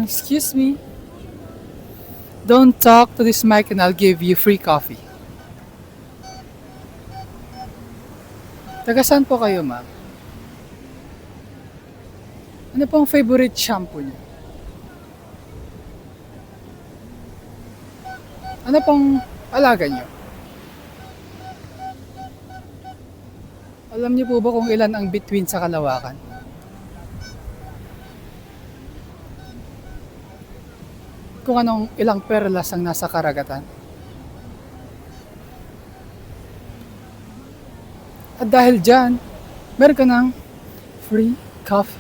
Excuse me. Don't talk to this mic and I'll give you free coffee. Taga saan po kayo, ma'am? Ano pong favorite shampoo niyo? Ano pong alaga niyo? Alam niyo po ba kung ilan ang bituin sa kalawakan? Kung anong ilang perlas ang nasa karagatan? At dahil dyan, meron ka ng free coffee.